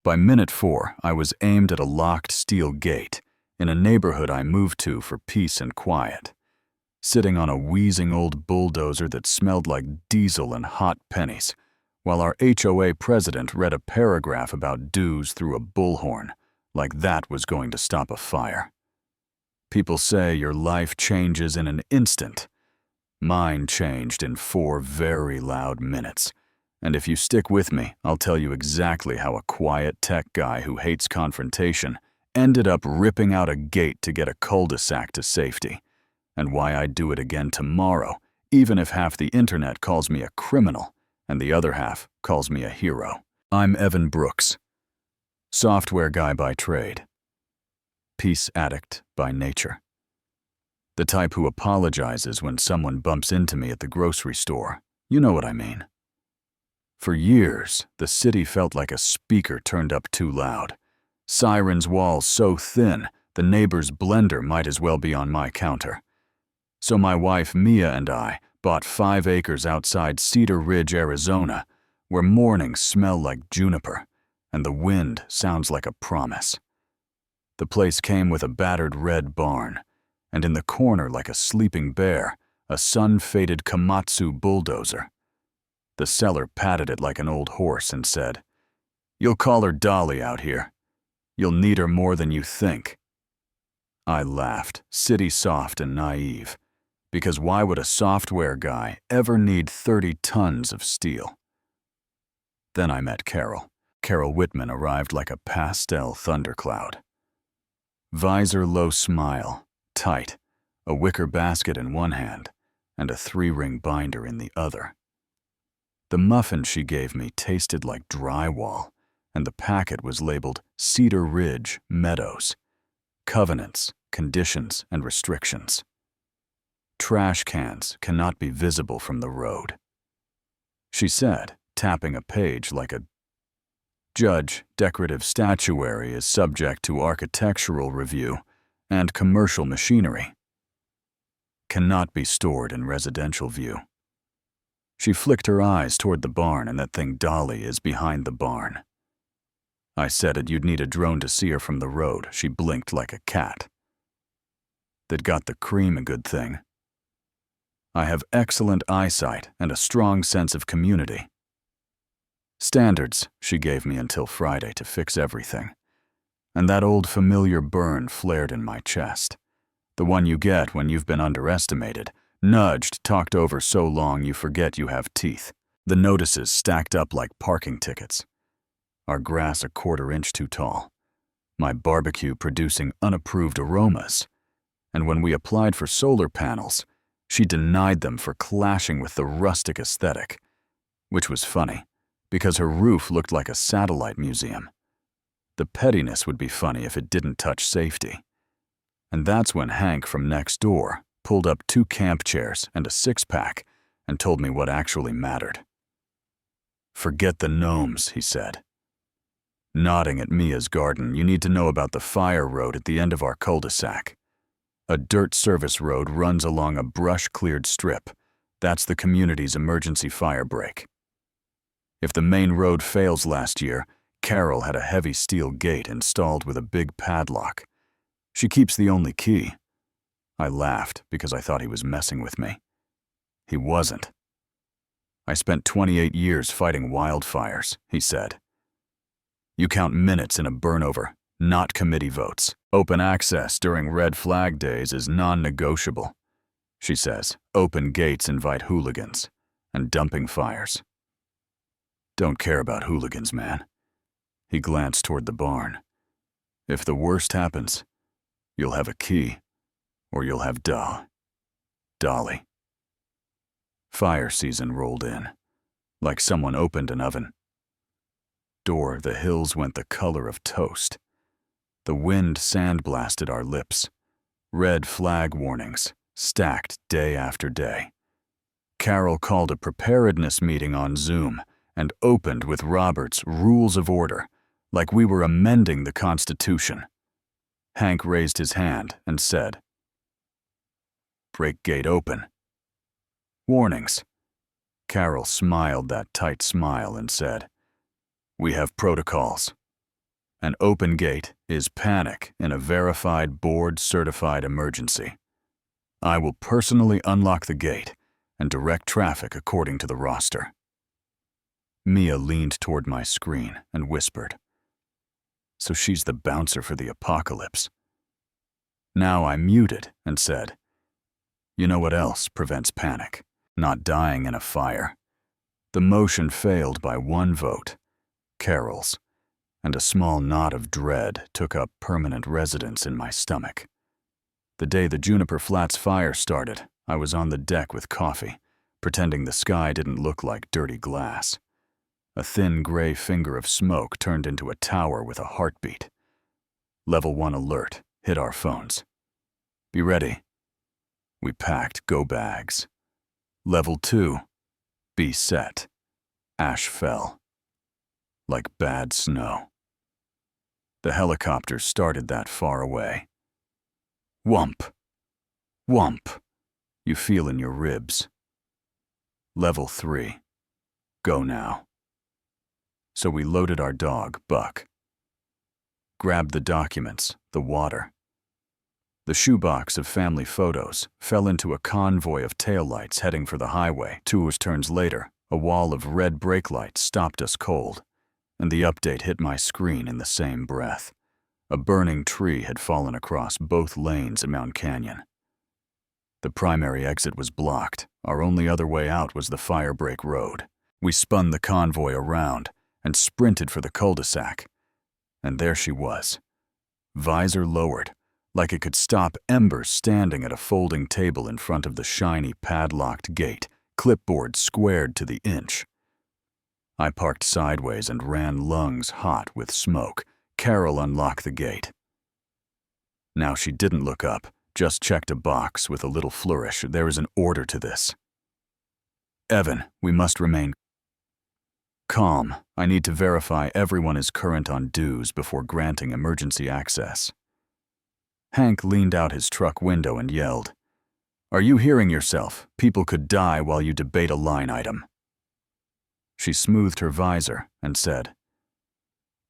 By minute 4, I was aimed at a locked steel gate in a neighborhood I moved to for peace and quiet, sitting on a wheezing old bulldozer that smelled like diesel and hot pennies, while our HOA president read a paragraph about dues through a bullhorn, like that was going to stop a fire. People say your life changes in an instant. Mine changed in 4 very loud minutes. And if you stick with me, I'll tell you exactly how a quiet tech guy who hates confrontation ended up ripping out a gate to get a cul-de-sac to safety, and why I'd do it again tomorrow, even if half the internet calls me a criminal and the other half calls me a hero. I'm Evan Brooks, software guy by trade, peace addict by nature. The type who apologizes when someone bumps into me at the grocery store. You know what I mean. For years, the city felt like a speaker turned up too loud. Sirens' walls so thin, the neighbor's blender might as well be on my counter. So my wife Mia and I bought 5 acres outside Cedar Ridge, Arizona, where mornings smell like juniper and the wind sounds like a promise. The place came with a battered red barn, and in the corner like a sleeping bear, a sun-faded Komatsu bulldozer. The seller patted it like an old horse and said, "You'll call her Dolly out here. You'll need her more than you think." I laughed, city soft and naive, because why would a software guy ever need 30 tons of steel? Then I met Carol. Carol Whitman arrived like a pastel thundercloud. Visor-low smile, tight, a wicker basket in one hand, and a 3-ring binder in the other. The muffin she gave me tasted like drywall, and the packet was labeled Cedar Ridge Meadows, covenants, conditions, and restrictions. Trash cans cannot be visible from the road. She said, tapping a page like a judge, decorative statuary is subject to architectural review and commercial machinery. Cannot be stored in residential view. She flicked her eyes toward the barn, and that thing Dolly is behind the barn. I said it, you'd need a drone to see her from the road. She blinked like a cat. That got the cream, a good thing. I have excellent eyesight and a strong sense of community. Standards she gave me until Friday to fix everything. And that old familiar burn flared in my chest. The one you get when you've been underestimated, nudged, talked over so long you forget you have teeth. The notices stacked up like parking tickets. Our grass a 1/4 inch too tall. My barbecue producing unapproved aromas. And when we applied for solar panels, she denied them for clashing with the rustic aesthetic, which was funny, because her roof looked like a satellite museum. The pettiness would be funny if it didn't touch safety. And that's when Hank from next door pulled up 2 camp chairs and a 6-pack and told me what actually mattered. "Forget the gnomes," he said. Nodding at Mia's garden, "You need to know about the fire road at the end of our cul-de-sac. A dirt service road runs along a brush-cleared strip. That's the community's emergency fire break. If the main road fails last year, Carol had a heavy steel gate installed with a big padlock. She keeps the only key." I laughed because I thought he was messing with me. He wasn't. "I spent 28 years fighting wildfires," he said. "You count minutes in a burnover, not committee votes. Open access during red flag days is non-negotiable." She says, "Open gates invite hooligans, and dumping fires." Don't care about hooligans, man. He glanced toward the barn. "If the worst happens, you'll have a key, or you'll have Dolly." Fire season rolled in, like someone opened an oven. Door, the hills went the color of toast. The wind sandblasted our lips. Red flag warnings, stacked day after day. Carol called a preparedness meeting on Zoom and opened with Robert's Rules of Order, like we were amending the Constitution. Hank raised his hand and said, "Break gate open." "Warnings." Carol smiled that tight smile and said, "We have protocols. An open gate is panic in a verified, board-certified emergency. I will personally unlock the gate and direct traffic according to the roster. Mia leaned toward my screen and whispered, "So she's the bouncer for the apocalypse." Now I muted and said, "You know what else prevents panic? Not dying in a fire." The motion failed by one vote, Carol's, and a small knot of dread took up permanent residence in my stomach. The day the Juniper Flats fire started, I was on the deck with coffee, pretending the sky didn't look like dirty glass. A thin gray finger of smoke turned into a tower with a heartbeat. Level 1 alert hit our phones. "Be ready." We packed go bags. Level 2, be set. Ash fell. Like bad snow. The helicopter started that far away. Whump. Whump. You feel in your ribs. Level 3, go now. So we loaded our dog, Buck. Grabbed the documents, the water. The shoebox of family photos fell into a convoy of taillights heading for the highway. 2 turns later, a wall of red brake lights stopped us cold, and the update hit my screen in the same breath. A burning tree had fallen across both lanes at Mount Canyon. The primary exit was blocked. Our only other way out was the Firebreak road. We spun the convoy around and sprinted for the cul-de-sac. And there she was, visor lowered, like it could stop embers standing at a folding table in front of the shiny padlocked gate, clipboard squared to the inch. I parked sideways and ran lungs hot with smoke. Carol unlocked the gate. Now she didn't look up, just checked a box with a little flourish. "There is an order to this." "Evan, we must remain calm. I need to verify everyone is current on dues before granting emergency access." Hank leaned out his truck window and yelled, "Are you hearing yourself? People could die while you debate a line item." She smoothed her visor and said,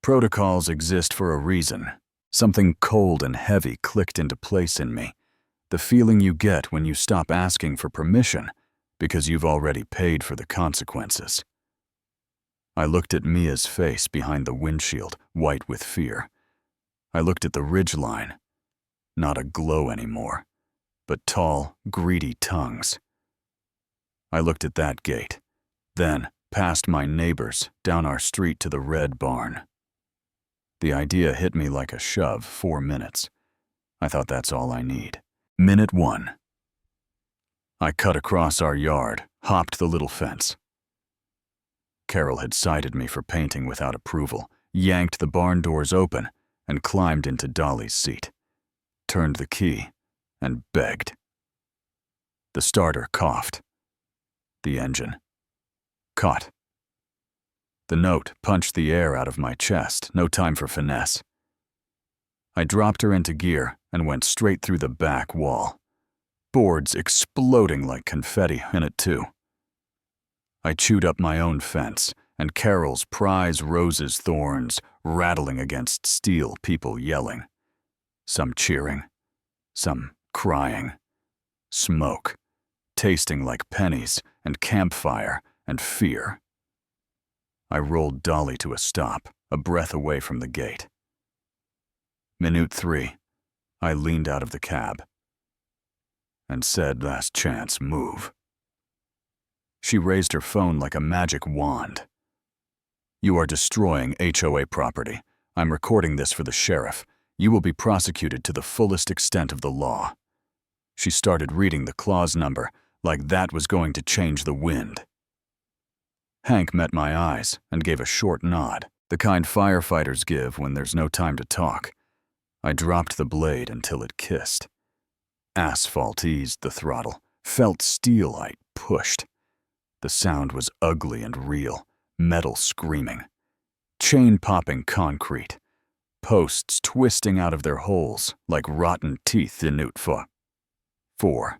"Protocols exist for a reason." Something cold and heavy clicked into place in me, the feeling you get when you stop asking for permission because you've already paid for the consequences. I looked at Mia's face behind the windshield, white with fear. I looked at the ridgeline. Not a glow anymore, but tall, greedy tongues. I looked at that gate, then past my neighbors, down our street to the red barn. The idea hit me like a shove. 4 minutes. I thought that's all I need. Minute 1. I cut across our yard, hopped the little fence. Carol had cited me for painting without approval, yanked the barn doors open, and climbed into Dolly's seat. Turned the key, and begged. The starter coughed. The engine caught. The note punched the air out of my chest, no time for finesse. I dropped her into gear and went straight through the back wall. Boards exploding like confetti in it too. I chewed up my own fence, and Carol's prize roses thorns rattling against steel, people yelling. Some cheering, some crying. Smoke, tasting like pennies, and campfire, and fear. I rolled Dolly to a stop, a breath away from the gate. Minute 3, I leaned out of the cab and said, "Last chance, move." She raised her phone like a magic wand. "You are destroying HOA property. I'm recording this for the sheriff. You will be prosecuted to the fullest extent of the law." She started reading the clause number like that was going to change the wind. Hank met my eyes and gave a short nod, the kind firefighters give when there's no time to talk. I dropped the blade until it kissed. Asphalt eased the throttle, felt steel I pushed. The sound was ugly and real, metal screaming. Chain-popping concrete, posts twisting out of their holes like rotten teeth in Newt 4.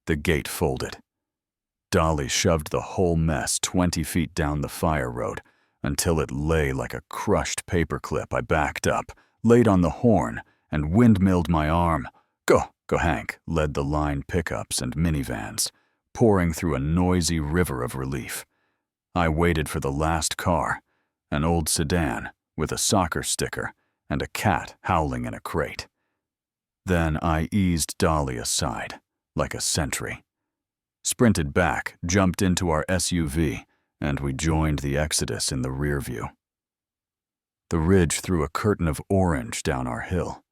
The gate folded. Dolly shoved the whole mess 20 feet down the fire road, Until it lay like a crushed paperclip, I backed up, laid on the horn, and windmilled my arm. Go, Hank, led the line pickups and minivans, pouring through a noisy river of relief. I waited for the last car, an old sedan with a soccer sticker and a cat howling in a crate. Then I eased Dolly aside, like a sentry, sprinted back, jumped into our SUV, and we joined the exodus in the rear view. The ridge threw a curtain of orange down our hill,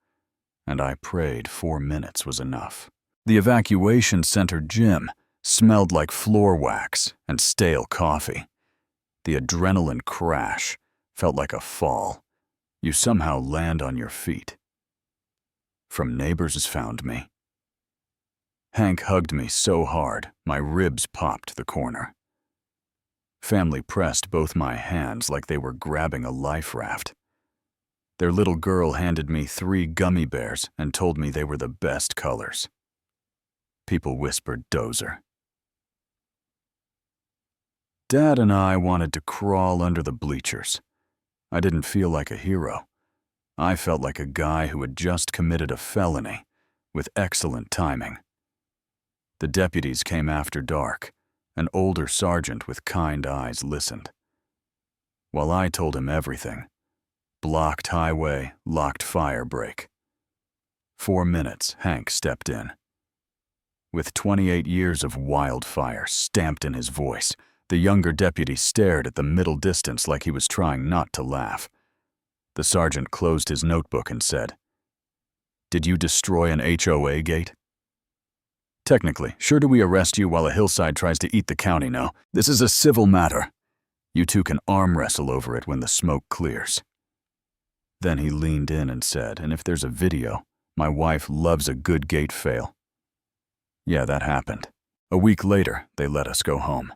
and I prayed 4 minutes was enough. The evacuation center gym smelled like floor wax and stale coffee. The adrenaline crash felt like a fall. You somehow land on your feet. From Neighbors found me. Hank hugged me so hard, my ribs popped the corner. Family pressed both my hands like they were grabbing a life raft. Their little girl handed me 3 gummy bears and told me they were the best colors. People whispered Dozer. Dad and I wanted to crawl under the bleachers. I didn't feel like a hero. I felt like a guy who had just committed a felony, with excellent timing. The deputies came after dark. An older sergeant with kind eyes listened. While I told him everything, blocked highway, locked Firebreak. 4 minutes, Hank stepped in. With 28 years of wildfire stamped in his voice, the younger deputy stared at the middle distance like he was trying not to laugh. The sergeant closed his notebook and said, "Did you destroy an HOA gate?" "Technically, sure do we arrest you while a hillside tries to eat the county, no? This is a civil matter. You two can arm wrestle over it when the smoke clears." Then he leaned in and said, "And if there's a video, my wife loves a good gate fail." Yeah, that happened. A week later, they let us go home.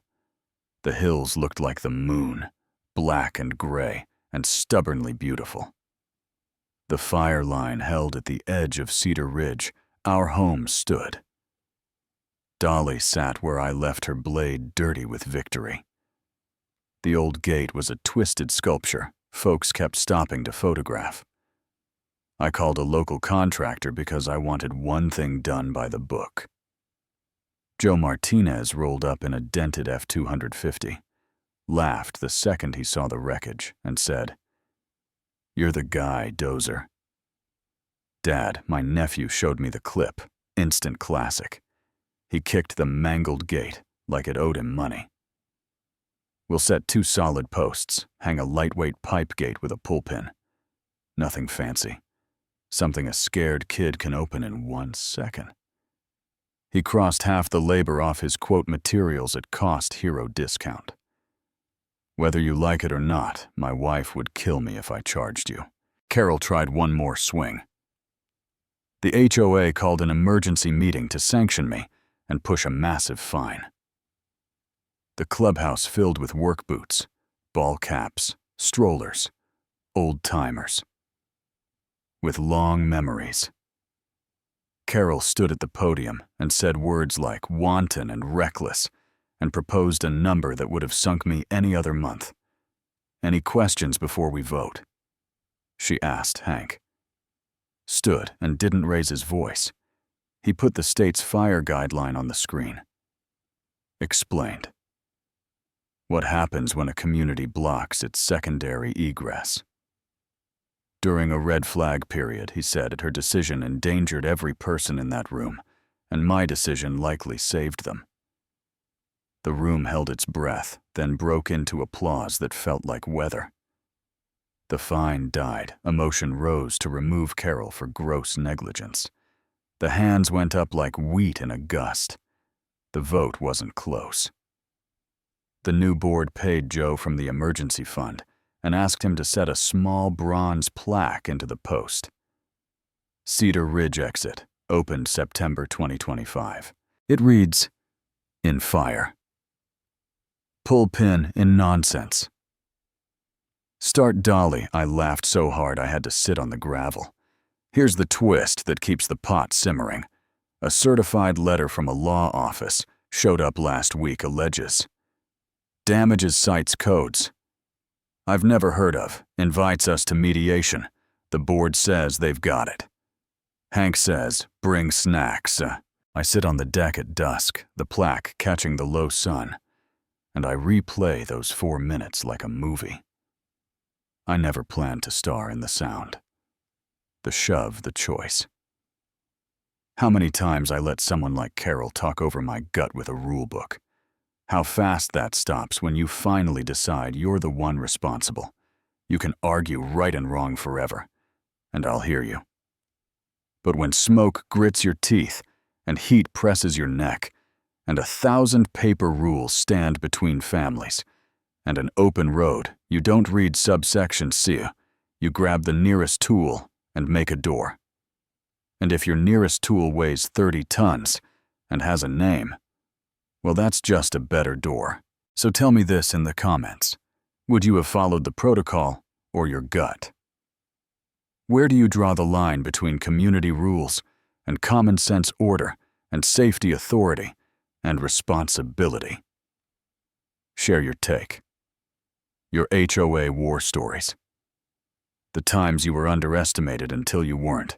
The hills looked like the moon, black and gray, and stubbornly beautiful. The fire line held at the edge of Cedar Ridge. Our home stood. Dolly sat where I left her blade dirty with victory. The old gate was a twisted sculpture folks kept stopping to photograph. I called a local contractor because I wanted one thing done by the book. Joe Martinez rolled up in a dented F-250, laughed the second he saw the wreckage, and said, "You're the guy, Dozer." Dad, my nephew, showed me the clip, instant classic. He kicked the mangled gate like it owed him money. "We'll set 2 solid posts, hang a lightweight pipe gate with a pull pin. Nothing fancy. Something a scared kid can open in 1 second. He crossed half the labor off his quote materials at cost hero discount. "Whether you like it or not, my wife would kill me if I charged you." Carol tried one more swing. The HOA called an emergency meeting to sanction me and push a massive fine. The clubhouse filled with work boots, ball caps, strollers, old-timers. With long memories. Carol stood at the podium and said words like wanton and reckless, and proposed a number that would have sunk me any other month. "Any questions before we vote?" she asked Hank. Stood and didn't raise his voice. He put the state's fire guideline on the screen. Explained. What happens when a community blocks its secondary egress? During a red flag period, he said, her decision endangered every person in that room, and my decision likely saved them. The room held its breath, then broke into applause that felt like weather. The fine died. A motion rose to remove Carol for gross negligence. The hands went up like wheat in a gust. The vote wasn't close. The new board paid Joe from the emergency fund and asked him to set a small bronze plaque into the post. Cedar Ridge exit, opened September 2025. It reads, "In fire. Pull pin in nonsense." Start Dolly, I laughed so hard I had to sit on the gravel. Here's the twist that keeps the pot simmering. A certified letter from a law office showed up last week alleges. Damages cites codes. I've never heard of, invites us to mediation. The board says they've got it. Hank says, bring snacks. I sit on the deck at dusk, the plaque catching the low sun, and I replay those 4 minutes like a movie. I never planned to star in the sound. The shove, the choice. How many times I let someone like Carol talk over my gut with a rulebook. How fast that stops when you finally decide you're the one responsible. You can argue right and wrong forever, and I'll hear you. But when smoke grits your teeth and heat presses your neck, and 1,000 paper rules stand between families, and an open road, you don't read subsection C. You grab the nearest tool and make a door. And if your nearest tool weighs 30 tons and has a name, well, that's just a better door. So tell me this in the comments. Would you have followed the protocol or your gut? Where do you draw the line between community rules and common sense order and safety authority and responsibility? Share your take. Your HOA war stories. The times you were underestimated until you weren't.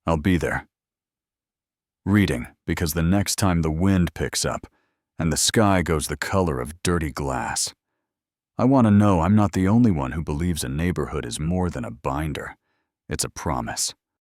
I'll be there. Reading, because the next time the wind picks up and the sky goes the color of dirty glass, I want to know I'm not the only one who believes a neighborhood is more than a binder. It's a promise.